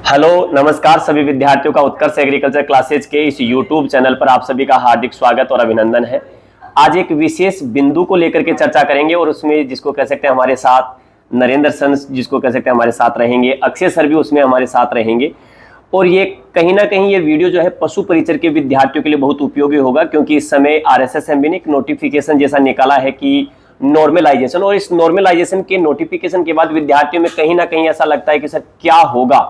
Hello नमस्कार सभी विद्यार्थियों का उत्कर्ष एग्रीकल्चर क्लासेज के इस यूट्यूब चैनल पर आप सभी का हार्दिक स्वागत और अभिनंदन है। आज एक विशेष बिंदु को लेकर के चर्चा करेंगे और उसमें जिसको कह सकते हैं हमारे साथ नरेंद्र सर जिसको कह सकते हैं हमारे साथ रहेंगे, अक्षय सर भी उसमें हमारे साथ रहेंगे। और ये कहीं ना कहीं ये वीडियो जो है पशु परिचर के विद्यार्थियों के लिए बहुत उपयोगी होगा, क्योंकि इस समय RSSMB ने एक नोटिफिकेशन जैसा निकाला है कि नॉर्मलाइजेशन, और इस नॉर्मलाइजेशन के नोटिफिकेशन के बाद विद्यार्थियों में कहीं ना कहीं ऐसा लगता है कि सर क्या होगा।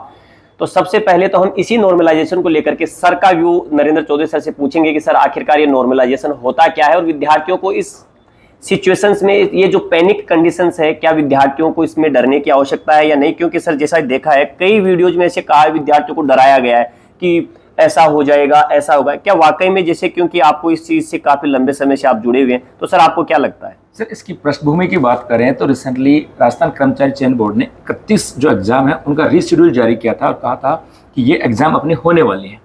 तो सबसे पहले तो हम इसी नॉर्मलाइजेशन को लेकर के सर का व्यू नरेंद्र चौधरी सर से पूछेंगे कि सर आखिरकार ये नॉर्मलाइजेशन होता क्या है और विद्यार्थियों को इस सिचुएशंस में ये जो पैनिक कंडीशंस है, क्या विद्यार्थियों को इसमें डरने की आवश्यकता है या नहीं। क्योंकि सर जैसा देखा है कई वीडियोज में ऐसे कहा है, विद्यार्थियों को डराया गया है कि ऐसा हो जाएगा, ऐसा होगा। क्या वाकई में, जैसे क्योंकि आपको इस चीज से काफी लंबे समय से आप जुड़े हुए हैं, तो सर आपको क्या लगता है? सर इसकी पृष्ठभूमि की बात करें तो रिसेंटली राजस्थान कर्मचारी चयन बोर्ड ने 31 जो एग्जाम है उनका रीशेड्यूल जारी किया था और कहा था कि ये एग्जाम अपने होने वाले हैं।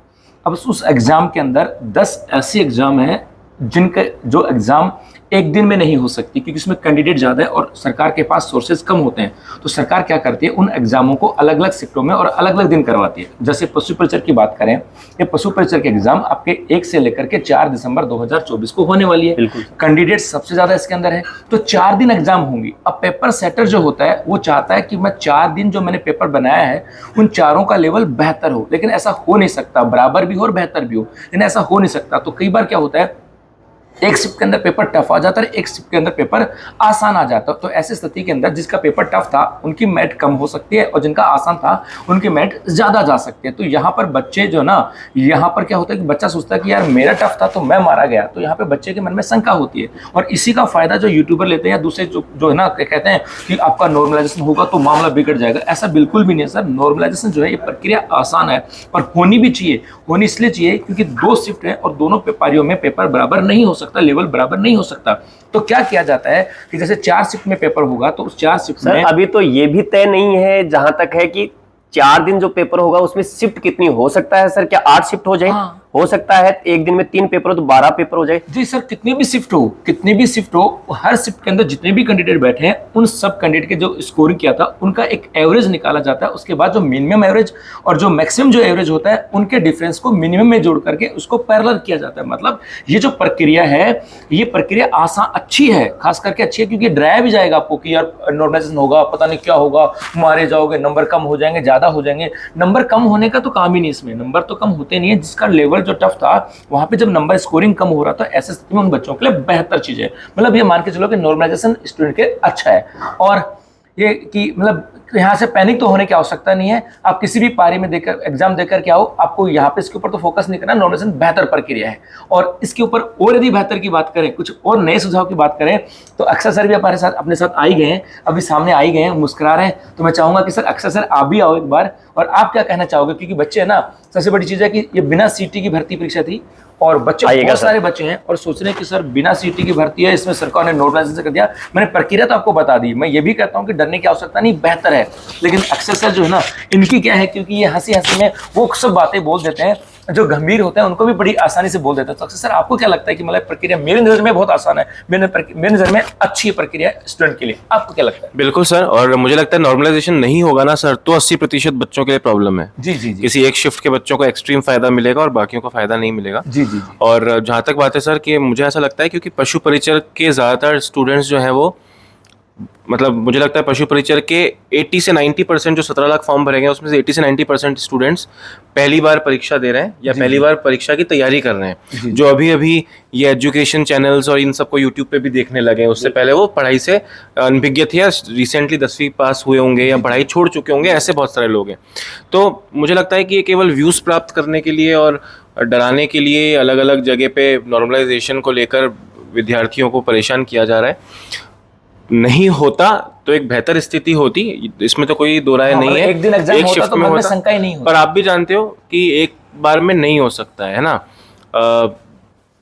अब उस एग्जाम के अंदर 10 ऐसे एग्जाम हैं जिनके जो एग्जाम एक दिन में नहीं हो सकती, क्योंकि उसमें कैंडिडेट ज़्यादा है और सरकार के पास सोर्सेज कम होते हैं। तो सरकार क्या करती है, उन एग्जामों को अलग अलग शिफ्टों में और अलग अलग दिन करवाती है। जैसे पशु परिचर की बात करें, ये पशु परिचर के एग्जाम आपके 1 से लेकर के 4 दिसंबर 2024 को होने वाली है। कैंडिडेट सबसे ज़्यादा इसके अंदर है, तो 4 दिन एग्जाम होंगी। अब पेपर सेटर जो होता है वो चाहता है कि मैं 4 दिन जो मैंने पेपर बनाया है उन चारों का लेवल बेहतर हो, लेकिन ऐसा हो नहीं सकता, बराबर भी हो और बेहतर भी हो, लेकिन ऐसा हो नहीं सकता। तो कई बार क्या होता है, एक शिफ्ट के अंदर पेपर टफ आ जाता है, एक शिफ्ट के अंदर पेपर आसान आ जाता है। तो ऐसी स्थिति के अंदर जिसका पेपर टफ था उनकी मेरिट कम हो सकती है और जिनका आसान था उनकी मेरिट ज़्यादा जा सकती है। तो यहाँ पर बच्चे जो ना, यहाँ पर क्या होता है कि बच्चा सोचता है कि यार मेरा टफ था तो मैं मारा गया। तो यहाँ पे बच्चे के मन में शंका होती है और इसी का फायदा जो यूट्यूबर लेते हैं या दूसरे जो है ना, कहते हैं कि आपका नॉर्मलाइजेशन होगा तो मामला बिगड़ जाएगा। ऐसा बिल्कुल भी नहीं है सर। नॉर्मलाइजेशन जो है ये प्रक्रिया आसान है और होनी भी चाहिए। होनी इसलिए चाहिए क्योंकि 2 शिफ्ट है और दोनों पारियों में पेपर बराबर नहीं हो सकता, लेवल बराबर नहीं हो सकता। तो क्या किया जाता है कि जैसे 4 शिफ्ट में पेपर होगा तो उस 4 शिफ्ट में अभी तो ये भी तय नहीं है जहां तक है कि 4 दिन जो पेपर होगा उसमें शिफ्ट कितनी हो सकता है सर? क्या 8 शिफ्ट हो जाए? हाँ। हो सकता है एक दिन में 3 पेपर हो तो 12 पेपर हो जाए। जी सर, कितनी भी शिफ्ट हो, हर शिफ्ट के अंदर जितने भी कैंडिडेट बैठे हैं उन सब कैंडिडेट के जो स्कोरिंग किया था उनका एक एवरेज निकाला जाता है। उसके बाद जो मिनिमम एवरेज और जो मैक्सिमम जो एवरेज होता है उनके डिफरेंस को मिनिमम में जोड़ करके उसको पैरेलल किया जाता है। मतलब ये जो प्रक्रिया है ये प्रक्रिया आसान अच्छी है, खास करके अच्छी है क्योंकि डराया भी जाएगा आपको कि यार नॉर्मलाइजेशन होगा, पता नहीं क्या होगा, मारे जाओगे, नंबर कम हो जाएंगे, ज्यादा हो जाएंगे। नंबर कम होने का तो काम ही नहीं, इसमें नंबर तो कम होते नहीं है। जिसका लेवल जो टफ था वहां पे जब नंबर स्कोरिंग कम हो रहा था, ऐसे स्थिति में उन बच्चों के लिए बेहतर चीज है। मतलब ये मान के चलो कि नॉर्मलाइजेशन स्टूडेंट के अच्छा है। और ये कि मतलब यहाँ से पैनिक तो होने की आवश्यकता नहीं है। आप किसी भी पारी में देकर एग्जाम देकर के आओ, आपको यहाँ पे इसके ऊपर तो फोकस नहीं करना। नॉर्मलाइजेशन बेहतर प्रक्रिया है और इसके ऊपर और यदि बेहतर की बात करें, कुछ और नए सुझाव की बात करें तो अक्षय सर भी हमारे साथ अपने साथ आई गए हैं, अभी सामने आई गए हैं, मुस्कुरा रहे हैं। तो मैं चाहूंगा कि सर अक्षय सर आप भी आओ एक बार, और आप क्या कहना चाहोगे, क्योंकि बच्चे है ना, सबसे बड़ी चीज है कि ये बिना सीटी की भर्ती परीक्षा थी और बच्चे बहुत सारे बच्चे हैं और सोच रहे हैं कि सर बिना सीटी की भर्ती है, इसमें सरकार ने नॉर्मलाइजेशन कर दिया। मैंने प्रक्रिया तो आपको बता दी। मैं ये भी कहता हूं कि डरने की आवश्यकता नहीं, बेहतर है। लेकिन अक्षय सर जो है ना, इनकी क्या है, क्योंकि ये हंसी हंसी में वो सब बातें बोल देते हैं जो गंभीर होते हैं उनको भी बड़ी आसानी से बोल देते हैं। तो अक्षय सर आपको क्या लगता है कि मतलब प्रक्रिया मेरी नजर में बहुत आसान है, मेरी नजर में अच्छी प्रक्रिया स्टूडेंट के लिए, आपको क्या लगता है? बिल्कुल सर, और मुझे लगता है नॉर्मलाइजेशन नहीं होगा ना सर तो 80% बच्चों के लिए प्रॉब्लम है। जी जी जी। किसी एक शिफ्ट के बच्चों को एक्सट्रीम फायदा मिलेगा और बाकियों को फायदा नहीं मिलेगा। जी जी जी। और जहाँ तक बात है सर कि मुझे ऐसा लगता है क्योंकि पशु परिचर के ज़्यादातर स्टूडेंट्स जो हैं वो, मतलब मुझे लगता है पशु परिचर के 80 से 90% जो 17 लाख फॉर्म भरे गए उसमें से 80 से 90% स्टूडेंट्स पहली बार परीक्षा दे रहे हैं या पहली बार परीक्षा की तैयारी कर रहे हैं। जो अभी अभी ये एजुकेशन चैनल्स और इन सबको यूट्यूब पे भी देखने लगे हैं, उससे पहले वो पढ़ाई से अनभिज्ञ थे या रिसेंटली 10वीं पास हुए होंगे या पढ़ाई छोड़ चुके होंगे, ऐसे बहुत सारे लोग हैं। तो मुझे लगता है कि ये केवल व्यूज़ प्राप्त करने के लिए और डराने के लिए अलग अलग जगह पे नॉर्मलाइजेशन को लेकर विद्यार्थियों को परेशान किया जा रहा है। नहीं होता तो एक बेहतर स्थिति होती, इसमें तो कोई दो राय नहीं है। एक दिन एग्जाम होता तो मन में शंका ही नहीं होती। पर आप भी जानते हो कि एक बार में नहीं हो सकता है ना।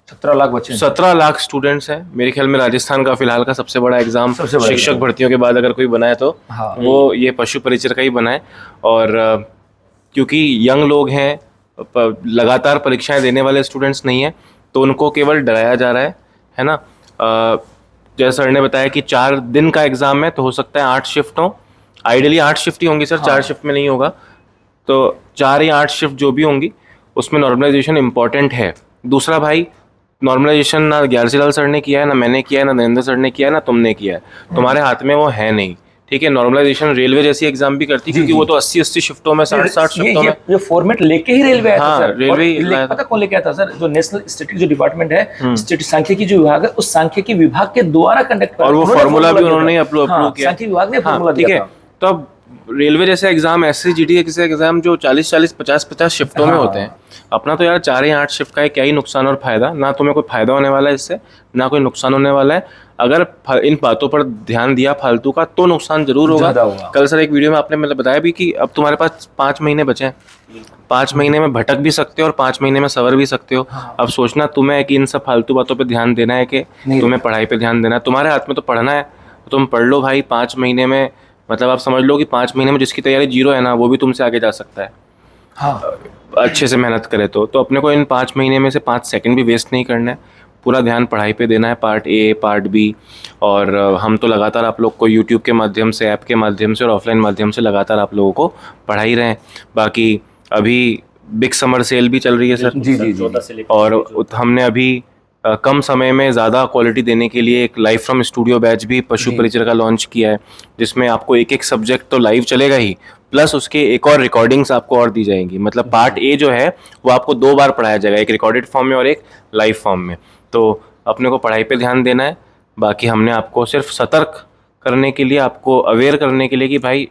17 लाख बच्चे, 17 लाख स्टूडेंट्स हैं। मेरे ख्याल में राजस्थान का फिलहाल का सबसे बड़ा एग्जाम शिक्षक भर्तियों के बाद अगर कोई बना है तो वो ये पशु परिचर का ही बना है। और क्योंकि यंग लोग हैं, लगातार परीक्षाएं देने वाले स्टूडेंट्स नहीं है, तो उनको केवल डराया जा रहा है ना। जैसा सर ने बताया कि 4 दिन का एग्जाम है तो हो सकता है 8 शिफ्ट हो। आइडियली 8 शिफ्ट ही होंगी सर, 4 शिफ्ट में नहीं होगा। तो 4 या 8 शिफ्ट जो भी होंगी उसमें नॉर्मलाइजेशन इंपॉर्टेंट है। दूसरा भाई, नॉर्मलाइजेशन ना ग्यारसीलाल सर ने किया है, ना मैंने किया है, ना नरेंद्र सर ने किया है, ना तुमने किया है, तुम्हारे हाथ में वो है नहीं। ठीक है, नॉर्मलाइजेशन रेलवे जैसी एग्जाम भी करती है, क्योंकि वो तो 80-80 शिफ्टों में, 60-60 शिफ्टों में ये फॉर्मेट लेके ही रेलवे आया था हाँ, सर। रेलवे और लाया था। पता कौन लेके आया था सर? जो नेशनल स्टैटिस्टिक्स जो डिपार्टमेंट है, सांख्यिकी जो विभाग है, उस सांख्यिकी विभाग के द्वारा कंडक्ट और वो फार्मूला भी उन्होंने अप्रूव किया। सांख्यिकी विभाग ने हाँ, फार्मूला ठीक दिया है। था। तो अब रेलवे जैसे एग्जाम, ऐसे जीडी जैसे एग्जाम जो 40-40, 50-50 शिफ्टों में होते हैं, अपना तो यार 4 या 8 शिफ्ट का है, क्या ही नुकसान और फायदा। ना तुम्हें कोई फायदा होने वाला है इससे, ना कोई नुकसान होने वाला है। अगर इन बातों पर ध्यान दिया फालतू का, तो नुकसान जरूर ज्यादा होगा। होगा। कल सर एक वीडियो में आपने मतलब बताया भी कि अब तुम्हारे पास 5 महीने बचे हैं, 5 महीने में भटक भी सकते हो और 5 महीने में सवर भी सकते हो। अब सोचना तुम्हें है कि इन सब फालतू बातों पे ध्यान देना है कि तुम्हें पढ़ाई पे ध्यान देना है। तुम्हारे हाथ में तो पढ़ना है, तो तुम पढ़ लो भाई। 5 महीने में मतलब आप समझ लो कि 5 महीने में जिसकी तैयारी 0 है ना, वो भी तुमसे आगे जा सकता है। हाँ, अच्छे से मेहनत करे तो अपने को इन 5 महीने में से 5 सेकंड भी वेस्ट नहीं करना है। पूरा ध्यान पढ़ाई पे देना है, पार्ट ए, पार्ट बी। और हम तो लगातार आप लोग को यूट्यूब के माध्यम से, ऐप के माध्यम से और ऑफलाइन माध्यम से लगातार आप लोगों को पढ़ा ही रहे हैं। बाकी अभी बिग समर सेल भी चल रही है सर, जी। और हमने अभी कम समय में ज़्यादा क्वालिटी देने के लिए एक लाइव फ्रॉम स्टूडियो बैच भी पशु परिचर का लॉन्च किया है, जिसमें आपको एक सब्जेक्ट तो लाइव चलेगा ही, प्लस उसके एक और रिकॉर्डिंग्स आपको और दी जाएंगी। मतलब पार्ट ए जो है वो आपको 2 बार पढ़ाया जाएगा, एक रिकॉर्डेड फॉर्म में और एक लाइव फॉर्म में। तो अपने को पढ़ाई पे ध्यान देना है। बाकी हमने आपको सिर्फ सतर्क करने के लिए, आपको अवेयर करने के लिए कि भाई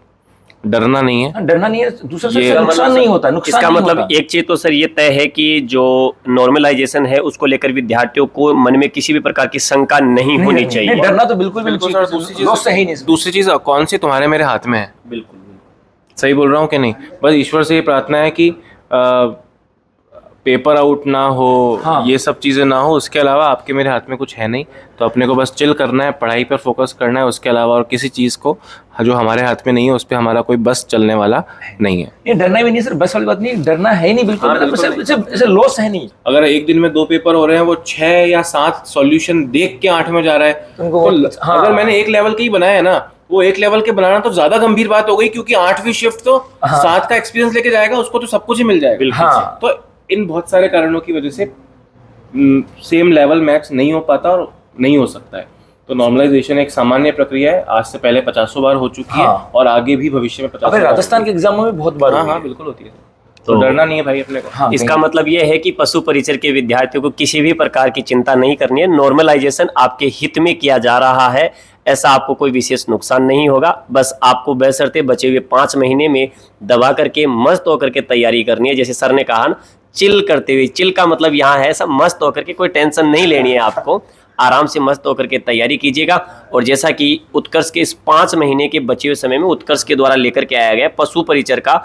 डरना नहीं है। डरना नहीं है, दूसरा ये सबसे नुकसान नहीं होता। नुकसान इसका नहीं मतलब होता। एक चीज तो सर ये तय है कि जो नॉर्मलाइजेशन है उसको लेकर विद्यार्थियों को मन में किसी भी प्रकार की शंका नहीं होनी चाहिए। नहीं, डरना तो बिल्कुल भी बिल्कुल नहीं सर। चाहिए। लॉस है ही नहीं। दूसरी चीज़ कौन सी, तुम्हारे मेरे हाथ में है। बिल्कुल सही बोल रहा हूँ कि नहीं? बस ईश्वर से ये प्रार्थना है कि पेपर आउट ना हो, हाँ। ये सब चीज़ें ना हो। उसके अलावा आपके मेरे हाथ में कुछ है नहीं, तो अपने को बस चिल करना है, पढ़ाई पर फोकस करना है। उसके अलावा और किसी चीज़ को जो हमारे हाथ में नहीं है उस पर हमारा कोई बस चलने वाला नहीं है। ये डरना भी नहीं सर, बस वाली बात नहीं, डरना है ही नहीं बिल्कुल। हाँ, बिल्कुल ऐसे लॉस है नहीं। अगर एक दिन में 2 पेपर हो रहे हैं, वो 6 या 7 सॉल्यूशन देख के 8 में जा रहा है, तो हाँ। अगर मैंने 1 लेवल के ही बनाया है ना, वो 1 लेवल के बनाना तो ज्यादा गंभीर बात हो गई, क्योंकि 8वीं शिफ्ट तो 7 का एक्सपीरियंस लेके जाएगा, उसको तो सब कुछ ही मिल जाएगा। हाँ। तो इन बहुत सारे कारणों की वजह से सेम लेवल मैच नहीं हो पाता और नहीं हो सकता है। तो नॉर्मलाइजेशन एक सामान्य प्रक्रिया है, आज से पहले 50 बार हो चुकी है और आगे भी भविष्य में 50 अबे राजस्थान के एग्जामों में बहुत बार हाँ हुई है। हाँ बिल्कुल होती है। तो डरना नहीं है भाई अपने को। हाँ, इसका मतलब यह है कि पशु परिचर के विद्यार्थियों को किसी भी प्रकार की चिंता नहीं करनी है। नॉर्मलाइजेशन आपके हित में किया जा रहा है, ऐसा आपको कोई विशेष नुकसान नहीं होगा। बस आपको बशर्ते बचे हुए 5 महीने में दबा करके मस्त होकर के तैयारी करनी है। जैसे सर ने कहा ना, चिल करते हुए, चिल का मतलब यहाँ है सब मस्त होकर के, कोई टेंशन नहीं लेनी है आपको, आराम से मस्त होकर के तैयारी कीजिएगा। और जैसा कि उत्कर्ष के इस 5 महीने के बचे हुए समय में उत्कर्ष के द्वारा लेकर के आया गया पशु परिचर का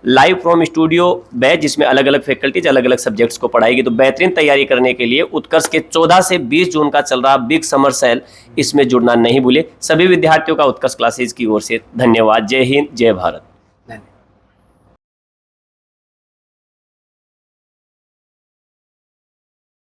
लाइव फ्रॉम स्टूडियो बैच, जिसमें अलग अलग फैकल्टीज अलग अलग सब्जेक्ट्स को पढ़ाएगी। तो बेहतरीन तैयारी करने के लिए उत्कर्ष के 14 से 20 जून का चल रहा बिग समर सेल, इसमें जुड़ना नहीं भूले। सभी विद्यार्थियों का उत्कर्ष क्लासेज की ओर से धन्यवाद। जय हिंद, जय भारत।